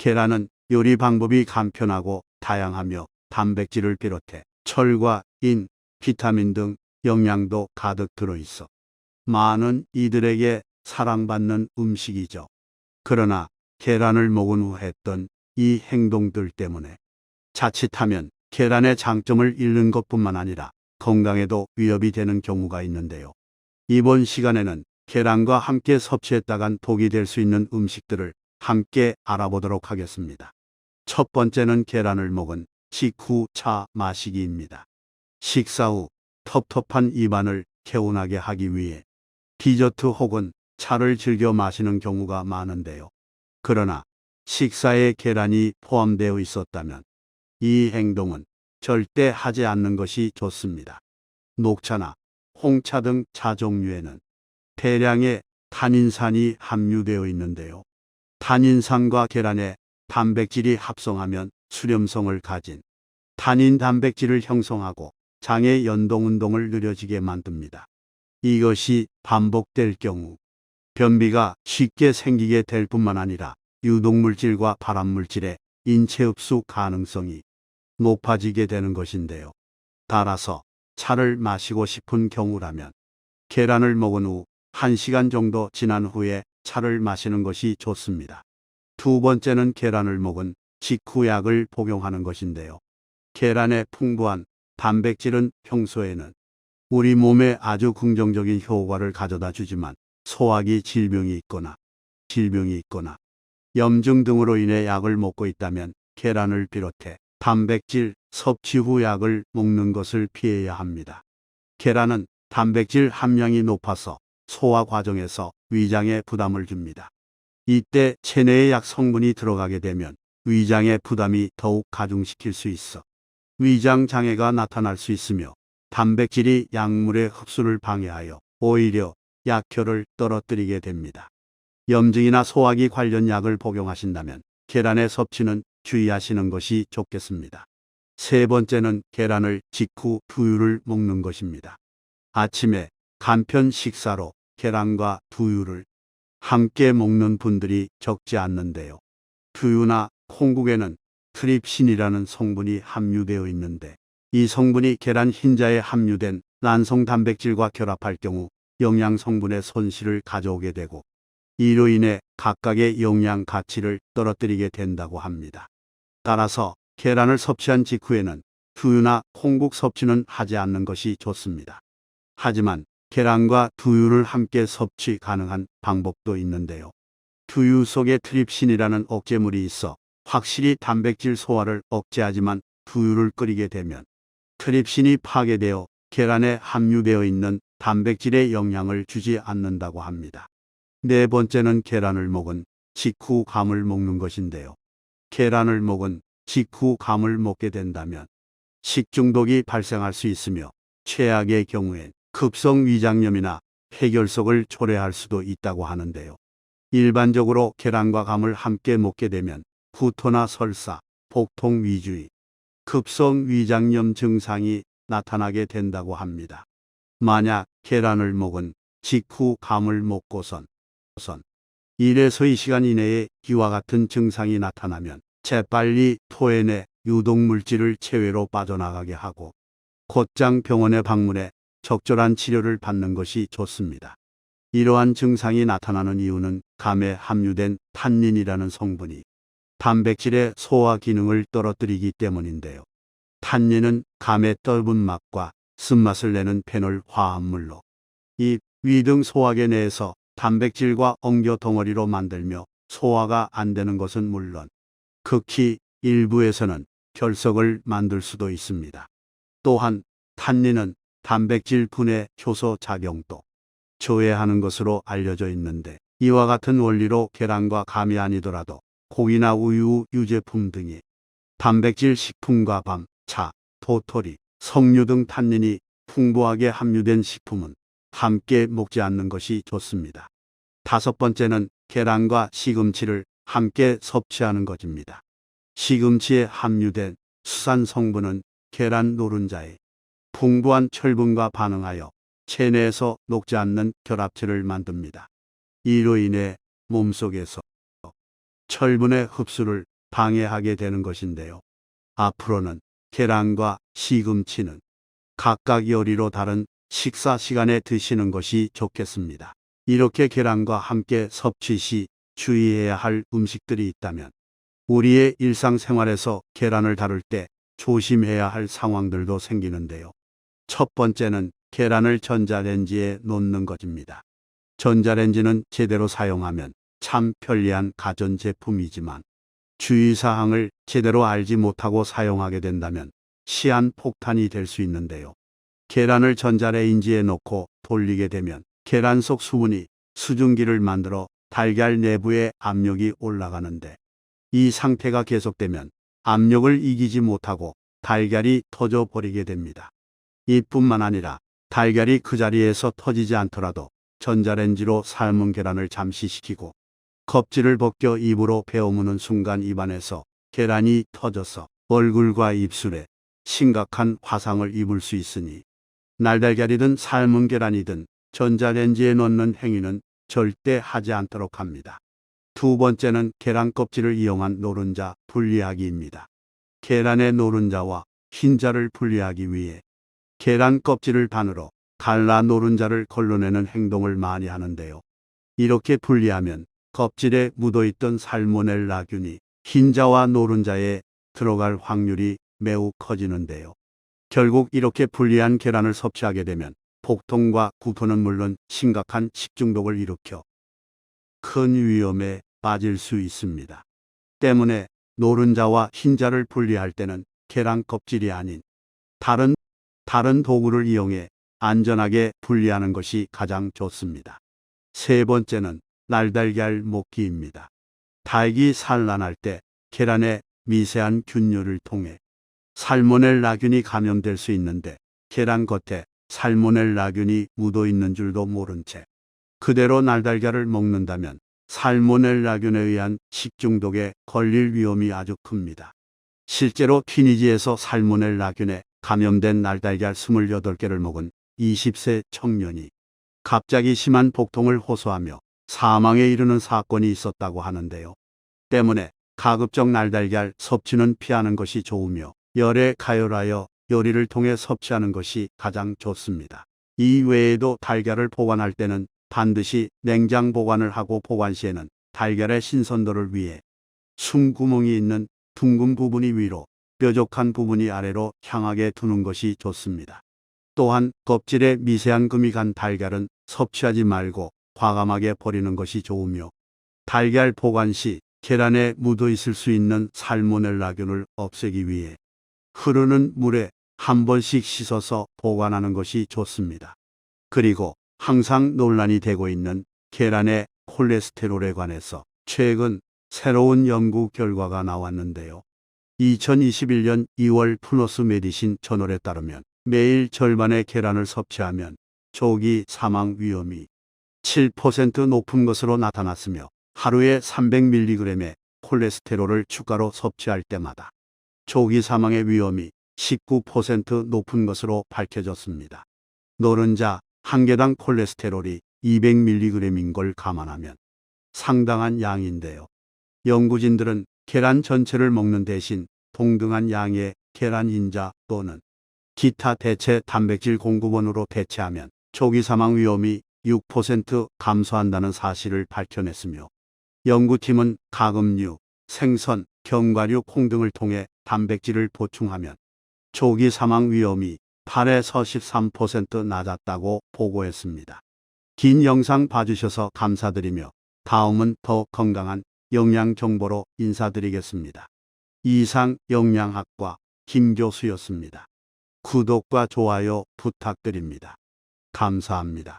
계란은 요리 방법이 간편하고 다양하며 단백질을 비롯해 철과 인, 비타민 등 영양도 가득 들어있어 많은 이들에게 사랑받는 음식이죠. 그러나 계란을 먹은 후 했던 이 행동들 때문에 자칫하면 계란의 장점을 잃는 것뿐만 아니라 건강에도 위협이 되는 경우가 있는데요. 이번 시간에는 계란과 함께 섭취했다간 독이 될 수 있는 음식들을 함께 알아보도록 하겠습니다. 첫 번째는 계란을 먹은 직후 차 마시기입니다. 식사 후 텁텁한 입안을 개운하게 하기 위해 디저트 혹은 차를 즐겨 마시는 경우가 많은데요. 그러나 식사에 계란이 포함되어 있었다면 이 행동은 절대 하지 않는 것이 좋습니다. 녹차나 홍차 등 차 종류에는 대량의 탄닌산이 함유되어 있는데요. 탄닌산과 계란의 단백질이 합성하면 수렴성을 가진 탄닌 단백질을 형성하고 장의 연동 운동을 느려지게 만듭니다. 이것이 반복될 경우 변비가 쉽게 생기게 될 뿐만 아니라 유독물질과 발암물질의 인체 흡수 가능성이 높아지게 되는 것인데요. 따라서 차를 마시고 싶은 경우라면 계란을 먹은 후 1시간 정도 지난 후에 차를 마시는 것이 좋습니다. 두 번째는 계란을 먹은 직후 약을 복용하는 것인데요. 계란의 풍부한 단백질은 평소에는 우리 몸에 아주 긍정적인 효과를 가져다 주지만 소화기 질병이 있거나 염증 등으로 인해 약을 먹고 있다면 계란을 비롯해 단백질 섭취 후 약을 먹는 것을 피해야 합니다. 계란은 단백질 함량이 높아서 소화 과정에서 위장에 부담을 줍니다. 이때 체내에 약 성분이 들어가게 되면 위장의 부담이 더욱 가중시킬 수 있어 위장 장애가 나타날 수 있으며 단백질이 약물의 흡수를 방해하여 오히려 약효를 떨어뜨리게 됩니다. 염증이나 소화기 관련 약을 복용하신다면 계란의 섭취는 주의하시는 것이 좋겠습니다. 세 번째는 계란을 직후 두유를 먹는 것입니다. 아침에 간편 식사로 계란과 두유를 함께 먹는 분들이 적지 않는데요. 두유나 콩국에는 트립신이라는 성분이 함유되어 있는데 이 성분이 계란 흰자에 함유된 난성 단백질과 결합할 경우 영양 성분의 손실을 가져오게 되고 이로 인해 각각의 영양 가치를 떨어뜨리게 된다고 합니다. 따라서 계란을 섭취한 직후에는 두유나 콩국 섭취는 하지 않는 것이 좋습니다. 하지만 계란과 두유를 함께 섭취 가능한 방법도 있는데요. 두유 속에 트립신이라는 억제물이 있어 확실히 단백질 소화를 억제하지만 두유를 끓이게 되면 트립신이 파괴되어 계란에 함유되어 있는 단백질의 영향을 주지 않는다고 합니다. 네 번째는 계란을 먹은 직후 감을 먹는 것인데요. 계란을 먹은 직후 감을 먹게 된다면 식중독이 발생할 수 있으며 최악의 경우엔 급성 위장염이나 폐결석을 초래할 수도 있다고 하는데요. 일반적으로 계란과 감을 함께 먹게 되면 구토나 설사, 복통 위주의, 급성 위장염 증상이 나타나게 된다고 합니다. 만약 계란을 먹은 직후 감을 먹고선 1에서 2시간 이내에 이와 같은 증상이 나타나면 재빨리 토해내 유독물질을 체외로 빠져나가게 하고 곧장 병원에 방문해 적절한 치료를 받는 것이 좋습니다. 이러한 증상이 나타나는 이유는 감에 함유된 탄닌이라는 성분이 단백질의 소화 기능을 떨어뜨리기 때문인데요. 탄닌은 감의 떫은 맛과 쓴맛을 내는 페놀 화합물로 입, 위 등 소화계 내에서 단백질과 엉겨 덩어리로 만들며 소화가 안 되는 것은 물론 극히 일부에서는 결석을 만들 수도 있습니다. 또한 탄닌은 단백질 분해 효소 작용도 저해하는 것으로 알려져 있는데 이와 같은 원리로 계란과 감이 아니더라도 고기나 우유, 유제품 등의 단백질 식품과 밤, 차, 도토리, 석류 등 탄닌이 풍부하게 함유된 식품은 함께 먹지 않는 것이 좋습니다. 다섯 번째는 계란과 시금치를 함께 섭취하는 것입니다. 시금치에 함유된 수산 성분은 계란 노른자에 풍부한 철분과 반응하여 체내에서 녹지 않는 결합체를 만듭니다. 이로 인해 몸속에서 철분의 흡수를 방해하게 되는 것인데요. 앞으로는 계란과 시금치는 각각 요리로 다른 식사 시간에 드시는 것이 좋겠습니다. 이렇게 계란과 함께 섭취 시 주의해야 할 음식들이 있다면 우리의 일상생활에서 계란을 다룰 때 조심해야 할 상황들도 생기는데요. 첫 번째는 계란을 전자레인지에 놓는 것입니다. 전자레인지는 제대로 사용하면 참 편리한 가전제품이지만 주의사항을 제대로 알지 못하고 사용하게 된다면 시한폭탄이 될 수 있는데요. 계란을 전자레인지에 넣고 돌리게 되면 계란 속 수분이 수증기를 만들어 달걀 내부에 압력이 올라가는데 이 상태가 계속되면 압력을 이기지 못하고 달걀이 터져 버리게 됩니다. 이뿐만 아니라 달걀이 그 자리에서 터지지 않더라도 전자레인지로 삶은 계란을 잠시 식히고 껍질을 벗겨 입으로 베어무는 순간 입안에서 계란이 터져서 얼굴과 입술에 심각한 화상을 입을 수 있으니 날달걀이든 삶은 계란이든 전자레인지에 넣는 행위는 절대 하지 않도록 합니다. 두 번째는 계란 껍질을 이용한 노른자 분리하기입니다. 계란의 노른자와 흰자를 분리하기 위해 계란 껍질을 반으로 갈라 노른자를 걸러내는 행동을 많이 하는데요. 이렇게 분리하면 껍질에 묻어있던 살모넬라균이 흰자와 노른자에 들어갈 확률이 매우 커지는데요. 결국 이렇게 분리한 계란을 섭취하게 되면 복통과 구토는 물론 심각한 식중독을 일으켜 큰 위험에 빠질 수 있습니다. 때문에 노른자와 흰자를 분리할 때는 계란 껍질이 아닌 다른 도구를 이용해 안전하게 분리하는 것이 가장 좋습니다. 세 번째는 날달걀 먹기입니다. 닭이 산란할 때 계란의 미세한 균열을 통해 살모넬라균이 감염될 수 있는데 계란 겉에 살모넬라균이 묻어 있는 줄도 모른 채 그대로 날달걀을 먹는다면 살모넬라균에 의한 식중독에 걸릴 위험이 아주 큽니다. 실제로 튀니지에서 살모넬라균에 감염된 날달걀 28개를 먹은 20세 청년이 갑자기 심한 복통을 호소하며 사망에 이르는 사건이 있었다고 하는데요. 때문에 가급적 날달걀 섭취는 피하는 것이 좋으며 열에 가열하여 요리를 통해 섭취하는 것이 가장 좋습니다. 이 외에도 달걀을 보관할 때는 반드시 냉장 보관을 하고 보관 시에는 달걀의 신선도를 위해 숨구멍이 있는 둥근 부분이 위로, 뾰족한 부분이 아래로 향하게 두는 것이 좋습니다. 또한 껍질에 미세한 금이 간 달걀은 섭취하지 말고 과감하게 버리는 것이 좋으며 달걀 보관 시 계란에 묻어 있을 수 있는 살모넬라균을 없애기 위해 흐르는 물에 한 번씩 씻어서 보관하는 것이 좋습니다. 그리고 항상 논란이 되고 있는 계란의 콜레스테롤에 관해서 최근 새로운 연구 결과가 나왔는데요. 2021년 2월 플러스 메디신 저널에 따르면 매일 절반의 계란을 섭취하면 조기 사망 위험이 7% 높은 것으로 나타났으며 하루에 300mg의 콜레스테롤을 추가로 섭취할 때마다 조기 사망의 위험이 19% 높은 것으로 밝혀졌습니다. 노른자 한 개당 콜레스테롤이 200mg인 걸 감안하면 상당한 양인데요. 연구진들은 계란 전체를 먹는 대신 동등한 양의 계란 흰자 또는 기타 대체 단백질 공급원으로 대체하면 조기 사망 위험이 6% 감소한다는 사실을 밝혀냈으며 연구팀은 가금류, 생선, 견과류, 콩 등을 통해 단백질을 보충하면 조기 사망 위험이 8에서 13% 낮았다고 보고했습니다. 긴 영상 봐주셔서 감사드리며 다음은 더 건강한 영양 정보로 인사드리겠습니다. 이상 영양학과 김 교수였습니다. 구독과 좋아요 부탁드립니다. 감사합니다.